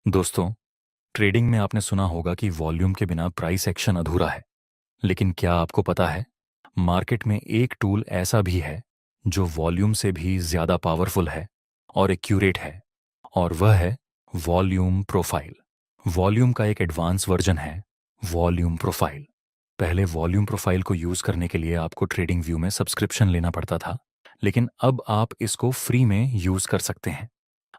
दोस्तों, ट्रेडिंग में आपने सुना होगा कि वॉल्यूम के बिना प्राइस एक्शन अधूरा है। लेकिन क्या आपको पता है, मार्केट में एक टूल ऐसा भी है जो वॉल्यूम से भी ज़्यादा पावरफुल है और एक्यूरेट है, और वह है वॉल्यूम प्रोफाइल। वॉल्यूम का एक एडवांस वर्जन है वॉल्यूम प्रोफाइल। पहले वॉल्यूम प्रोफाइल को यूज़ करने के लिए आपको ट्रेडिंग व्यू में सब्सक्रिप्शन लेना पड़ता था, लेकिन अब आप इसको फ्री में यूज़ कर सकते हैं।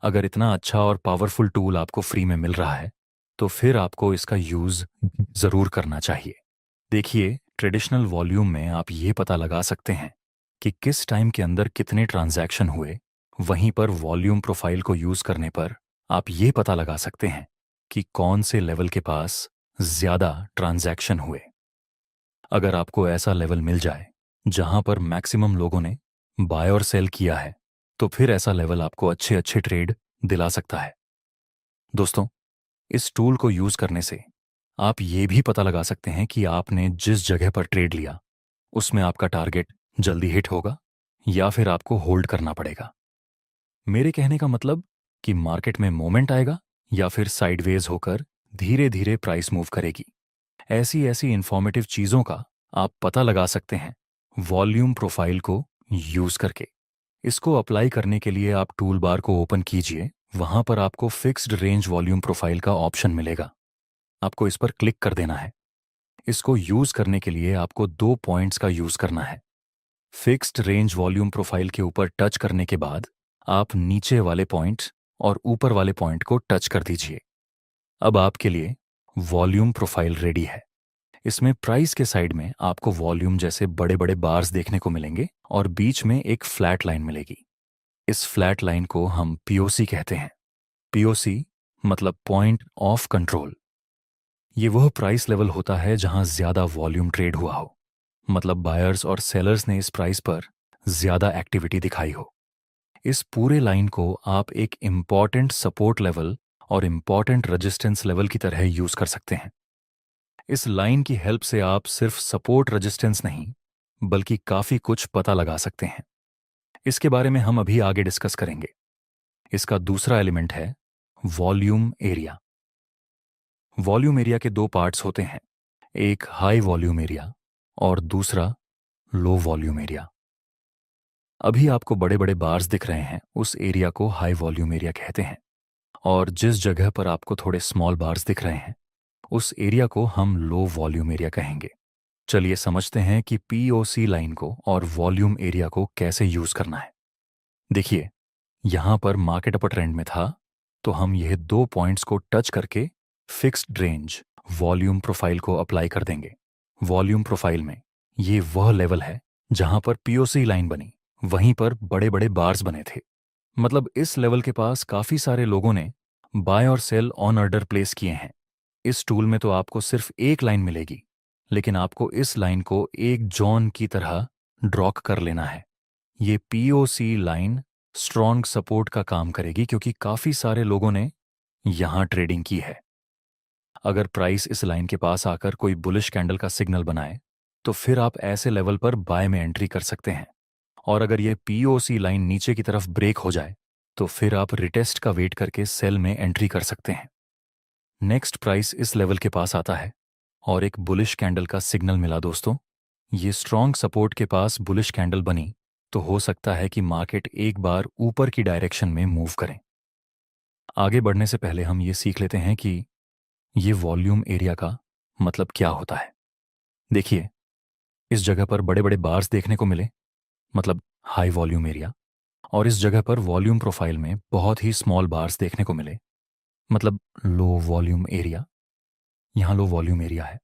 अगर इतना अच्छा और पावरफुल टूल आपको फ्री में मिल रहा है, तो फिर आपको इसका यूज़ ज़रूर करना चाहिए। देखिए, ट्रेडिशनल वॉल्यूम में आप ये पता लगा सकते हैं कि किस टाइम के अंदर कितने ट्रांजैक्शन हुए। वहीं पर वॉल्यूम प्रोफाइल को यूज़ करने पर आप ये पता लगा सकते हैं कि कौन से लेवल के पास ज़्यादा ट्रांजैक्शन हुए। अगर आपको ऐसा लेवल मिल जाए जहां पर मैक्सिमम लोगों ने बाय और सेल किया है, तो फिर ऐसा लेवल आपको अच्छे अच्छे ट्रेड दिला सकता है। दोस्तों, इस टूल को यूज करने से आप ये भी पता लगा सकते हैं कि आपने जिस जगह पर ट्रेड लिया उसमें आपका टारगेट जल्दी हिट होगा या फिर आपको होल्ड करना पड़ेगा। मेरे कहने का मतलब कि मार्केट में मोमेंट आएगा या फिर साइडवेज होकर धीरे धीरे प्राइस मूव करेगी। ऐसी ऐसी इंफॉर्मेटिव चीजों का आप पता लगा सकते हैं वॉल्यूम प्रोफाइल को यूज करके। इसको अप्लाई करने के लिए आप टूल बार को ओपन कीजिए। वहां पर आपको फिक्स्ड रेंज वॉल्यूम प्रोफाइल का ऑप्शन मिलेगा। आपको इस पर क्लिक कर देना है। इसको यूज करने के लिए आपको दो पॉइंट्स का यूज करना है। फिक्स्ड रेंज वॉल्यूम प्रोफाइल के ऊपर टच करने के बाद आप नीचे वाले पॉइंट और ऊपर वाले पॉइंट को टच कर दीजिए। अब आपके लिए वॉल्यूम प्रोफाइल रेडी है। इसमें प्राइस के साइड में आपको वॉल्यूम जैसे बड़े बड़े बार्स देखने को मिलेंगे और बीच में एक फ्लैट लाइन मिलेगी। इस फ्लैट लाइन को हम पीओसी कहते हैं। पीओसी मतलब पॉइंट ऑफ कंट्रोल। ये वह प्राइस लेवल होता है जहां ज्यादा वॉल्यूम ट्रेड हुआ हो, मतलब बायर्स और सेलर्स ने इस प्राइस पर ज्यादा एक्टिविटी दिखाई हो। इस पूरे लाइन को आप एक इम्पॉर्टेंट सपोर्ट लेवल और इम्पॉर्टेंट रेजिस्टेंस लेवल की तरह यूज कर सकते हैं। इस लाइन की हेल्प से आप सिर्फ सपोर्ट रेजिस्टेंस नहीं, बल्कि काफी कुछ पता लगा सकते हैं। इसके बारे में हम अभी आगे डिस्कस करेंगे। इसका दूसरा एलिमेंट है वॉल्यूम एरिया। वॉल्यूम एरिया के दो पार्ट्स होते हैं, एक हाई वॉल्यूम एरिया और दूसरा लो वॉल्यूम एरिया। अभी आपको बड़े बड़े बार्स दिख रहे हैं, उस एरिया को हाई वॉल्यूम एरिया कहते हैं, और जिस जगह पर आपको थोड़े स्मॉल बार्स दिख रहे हैं उस एरिया को हम लो वॉल्यूम एरिया कहेंगे। चलिए समझते हैं कि पीओसी लाइन को और वॉल्यूम एरिया को कैसे यूज करना है। देखिए, यहां पर मार्केट अपर ट्रेंड में था, तो हम यह दो पॉइंट्स को टच करके फिक्स्ड रेंज वॉल्यूम प्रोफाइल को अप्लाई कर देंगे। वॉल्यूम प्रोफाइल में ये वह लेवल है जहां पर पीओसी लाइन बनी, वहीं पर बड़े बड़े बार्स बने थे। मतलब इस लेवल के पास काफी सारे लोगों ने बाय और सेल ऑन ऑर्डर प्लेस किए हैं। इस टूल में तो आपको सिर्फ एक लाइन मिलेगी, लेकिन आपको इस लाइन को एक जॉन की तरह ड्रॉ कर लेना है। ये पीओसी लाइन स्ट्रॉन्ग सपोर्ट का काम करेगी क्योंकि काफी सारे लोगों ने यहां ट्रेडिंग की है। अगर प्राइस इस लाइन के पास आकर कोई बुलिश कैंडल का सिग्नल बनाए, तो फिर आप ऐसे लेवल पर बाय में एंट्री कर सकते हैं। और अगर ये पीओसी लाइन नीचे की तरफ ब्रेक हो जाए, तो फिर आप रिटेस्ट का वेट करके सेल में एंट्री कर सकते हैं। नेक्स्ट प्राइस इस लेवल के पास आता है और एक बुलिश कैंडल का सिग्नल मिला। दोस्तों, ये स्ट्रॉन्ग सपोर्ट के पास बुलिश कैंडल बनी, तो हो सकता है कि मार्केट एक बार ऊपर की डायरेक्शन में मूव करें। आगे बढ़ने से पहले हम ये सीख लेते हैं कि ये वॉल्यूम एरिया का मतलब क्या होता है। देखिए, इस जगह पर बड़े बड़े बार्स देखने को मिले, मतलब हाई वॉल्यूम एरिया, और इस जगह पर वॉल्यूम प्रोफाइल में बहुत ही स्मॉल बार्स देखने को मिले, मतलब लो वॉल्यूम एरिया। यहाँ लो वॉल्यूम एरिया है।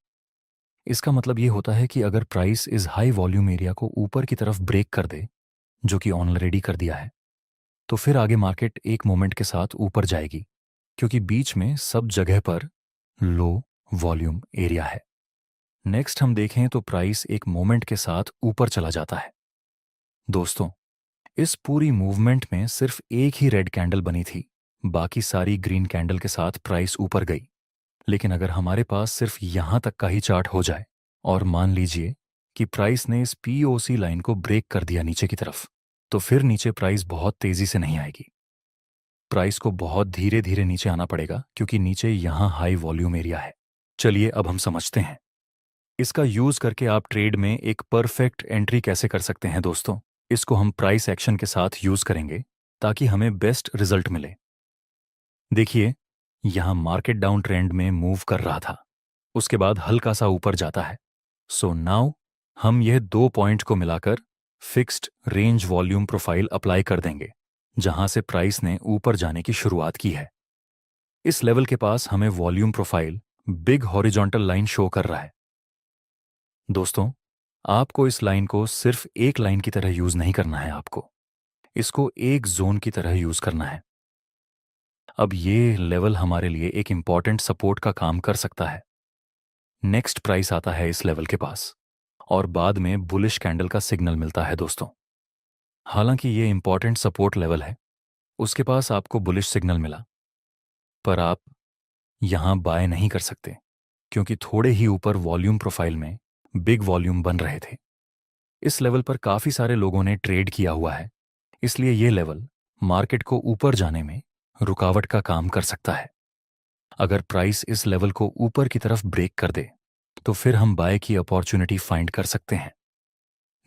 इसका मतलब ये होता है कि अगर प्राइस इस हाई वॉल्यूम एरिया को ऊपर की तरफ ब्रेक कर दे, जो कि ऑलरेडी कर दिया है, तो फिर आगे मार्केट एक मोमेंट के साथ ऊपर जाएगी, क्योंकि बीच में सब जगह पर लो वॉल्यूम एरिया है। नेक्स्ट हम देखें तो प्राइस एक मोमेंट के साथ ऊपर चला जाता है। दोस्तों, इस पूरी मूवमेंट में सिर्फ एक ही रेड कैंडल बनी थी, बाकी सारी ग्रीन कैंडल के साथ प्राइस ऊपर गई। लेकिन अगर हमारे पास सिर्फ यहां तक का ही चार्ट हो जाए और मान लीजिए कि प्राइस ने इस पीओसी लाइन को ब्रेक कर दिया नीचे की तरफ, तो फिर नीचे प्राइस बहुत तेजी से नहीं आएगी। प्राइस को बहुत धीरे धीरे नीचे आना पड़ेगा क्योंकि नीचे यहाँ हाई वॉल्यूम एरिया है। चलिए अब हम समझते हैं इसका यूज करके आप ट्रेड में एक परफेक्ट एंट्री कैसे कर सकते हैं दोस्तों। इसको हम प्राइस एक्शन के साथ यूज करेंगे ताकि हमें बेस्ट रिजल्ट मिले। देखिए, यहां मार्केट डाउन ट्रेंड में मूव कर रहा था, उसके बाद हल्का सा ऊपर जाता है। सो नाउ हम यह 2 पॉइंट को मिलाकर fixed range volume profile apply कर देंगे जहां से प्राइस ने ऊपर जाने की शुरुआत की है। इस लेवल के पास हमें volume profile big horizontal line show कर रहा है। दोस्तों, आपको इस लाइन को सिर्फ एक लाइन की तरह यूज नहीं करना है, आपको इसको एक जोन की तरह यूज करना है। अब ये लेवल हमारे लिए एक इंपॉर्टेंट सपोर्ट का काम कर सकता है। नेक्स्ट प्राइस आता है इस लेवल के पास और बाद में बुलिश कैंडल का सिग्नल मिलता है दोस्तों। हालांकि ये इंपॉर्टेंट सपोर्ट लेवल है, उसके पास आपको बुलिश सिग्नल मिला, पर आप यहां बाय नहीं कर सकते क्योंकि थोड़े ही ऊपर वॉल्यूम प्रोफाइल में बिग वॉल्यूम बन रहे थे। इस लेवल पर काफी सारे लोगों ने ट्रेड किया हुआ है, इसलिए ये लेवल मार्केट को ऊपर जाने में रुकावट का काम कर सकता है। अगर प्राइस इस लेवल को ऊपर की तरफ ब्रेक कर दे तो फिर हम बाय की अपॉर्चुनिटी फाइंड कर सकते हैं।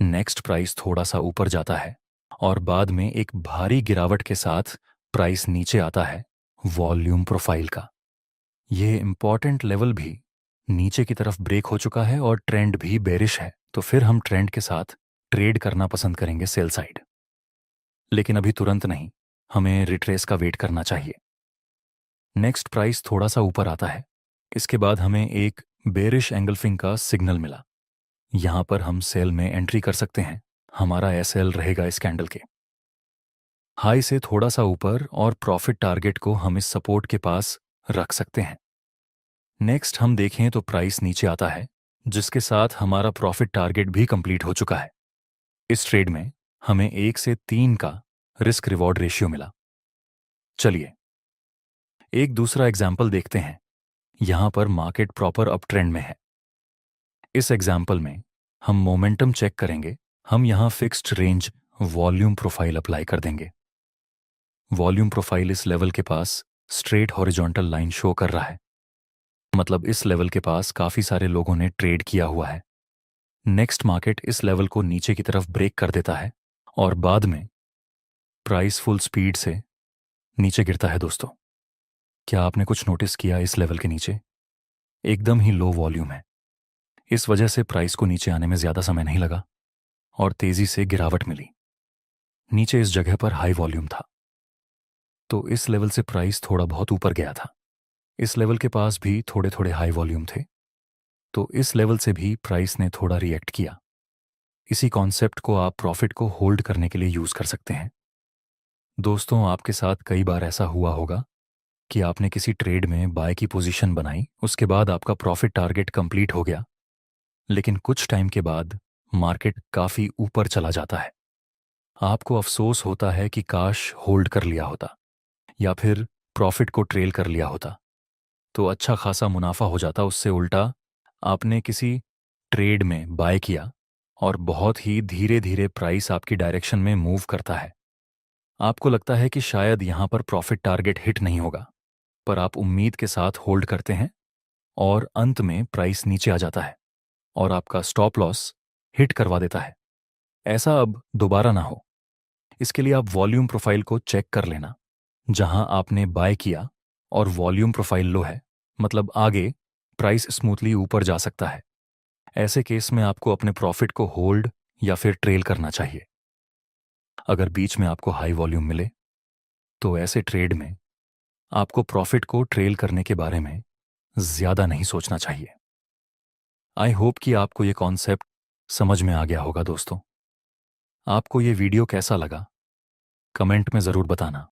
नेक्स्ट प्राइस थोड़ा सा ऊपर जाता है और बाद में एक भारी गिरावट के साथ प्राइस नीचे आता है वॉल्यूम प्रोफाइल का। यह इंपॉर्टेंट लेवल भी नीचे की तरफ ब्रेक हो चुका है और ट्रेंड भी बेरिश है, तो फिर हम ट्रेंड के साथ ट्रेड करना पसंद करेंगे सेल साइड। लेकिन अभी तुरंत नहीं, हमें रिट्रेस का वेट करना चाहिए। नेक्स्ट प्राइस थोड़ा सा ऊपर आता है, इसके बाद हमें एक बेरिश एंगल्फिंग का सिग्नल मिला। यहां पर हम सेल में एंट्री कर सकते हैं। हमारा एसएल रहेगा इस कैंडल के हाई से थोड़ा सा ऊपर और प्रॉफिट टारगेट को हम इस सपोर्ट के पास रख सकते हैं। नेक्स्ट हम देखें तो प्राइस नीचे आता है, जिसके साथ हमारा प्रॉफिट टारगेट भी कंप्लीट हो चुका है। इस ट्रेड में हमें 1 से 3 का रिस्क रिवॉर्ड रेशियो मिला। चलिए एक दूसरा एग्जाम्पल देखते हैं। यहां पर मार्केट प्रॉपर अप ट्रेंड में है। इस एग्जाम्पल में हम मोमेंटम चेक करेंगे। हम यहां fixed range volume profile apply कर देंगे। वॉल्यूम प्रोफाइल इस लेवल के पास स्ट्रेट हॉरिजॉन्टल लाइन शो कर रहा है, मतलब इस लेवल के पास काफी सारे लोगों ने ट्रेड किया हुआ है। नेक्स्ट मार्केट इस लेवल को नीचे की तरफ ब्रेक कर देता है और बाद में प्राइस फुल स्पीड से नीचे गिरता है। दोस्तों, क्या आपने कुछ नोटिस किया? इस लेवल के नीचे एकदम ही लो वॉल्यूम है। इस वजह से प्राइस को नीचे आने में ज्यादा समय नहीं लगा और तेजी से गिरावट मिली। नीचे इस जगह पर हाई वॉल्यूम था, तो इस लेवल से प्राइस थोड़ा बहुत ऊपर गया था। इस लेवल के पास भी थोड़े थोड़े हाई वॉल्यूम थे, तो इस लेवल से भी प्राइस ने थोड़ा रिएक्ट किया। इसी कॉन्सेप्ट को आप प्रॉफिट को होल्ड करने के लिए यूज कर सकते हैं। दोस्तों, आपके साथ कई बार ऐसा हुआ होगा कि आपने किसी ट्रेड में बाय की पोजीशन बनाई, उसके बाद आपका प्रॉफिट टारगेट कंप्लीट हो गया, लेकिन कुछ टाइम के बाद मार्केट काफी ऊपर चला जाता है। आपको अफसोस होता है कि काश होल्ड कर लिया होता या फिर प्रॉफिट को ट्रेल कर लिया होता तो अच्छा खासा मुनाफा हो जाता। उससे उल्टा आपने किसी ट्रेड में बाय किया और बहुत ही धीरे धीरे प्राइस आपकी डायरेक्शन में मूव करता है। आपको लगता है कि शायद यहां पर प्रॉफिट टारगेट हिट नहीं होगा, पर आप उम्मीद के साथ होल्ड करते हैं और अंत में प्राइस नीचे आ जाता है और आपका स्टॉप लॉस हिट करवा देता है। ऐसा अब दोबारा ना हो, इसके लिए आप वॉल्यूम प्रोफाइल को चेक कर लेना। जहां आपने बाय किया और वॉल्यूम प्रोफाइल लो है, मतलब आगे प्राइस स्मूथली ऊपर जा सकता है। ऐसे केस में आपको अपने प्रॉफिट को होल्ड या फिर ट्रेल करना चाहिए। अगर बीच में आपको हाई वॉल्यूम मिले तो ऐसे ट्रेड में आपको प्रॉफिट को ट्रेल करने के बारे में ज्यादा नहीं सोचना चाहिए। आई होप कि आपको ये कॉन्सेप्ट समझ में आ गया होगा। दोस्तों, आपको ये वीडियो कैसा लगा कमेंट में जरूर बताना।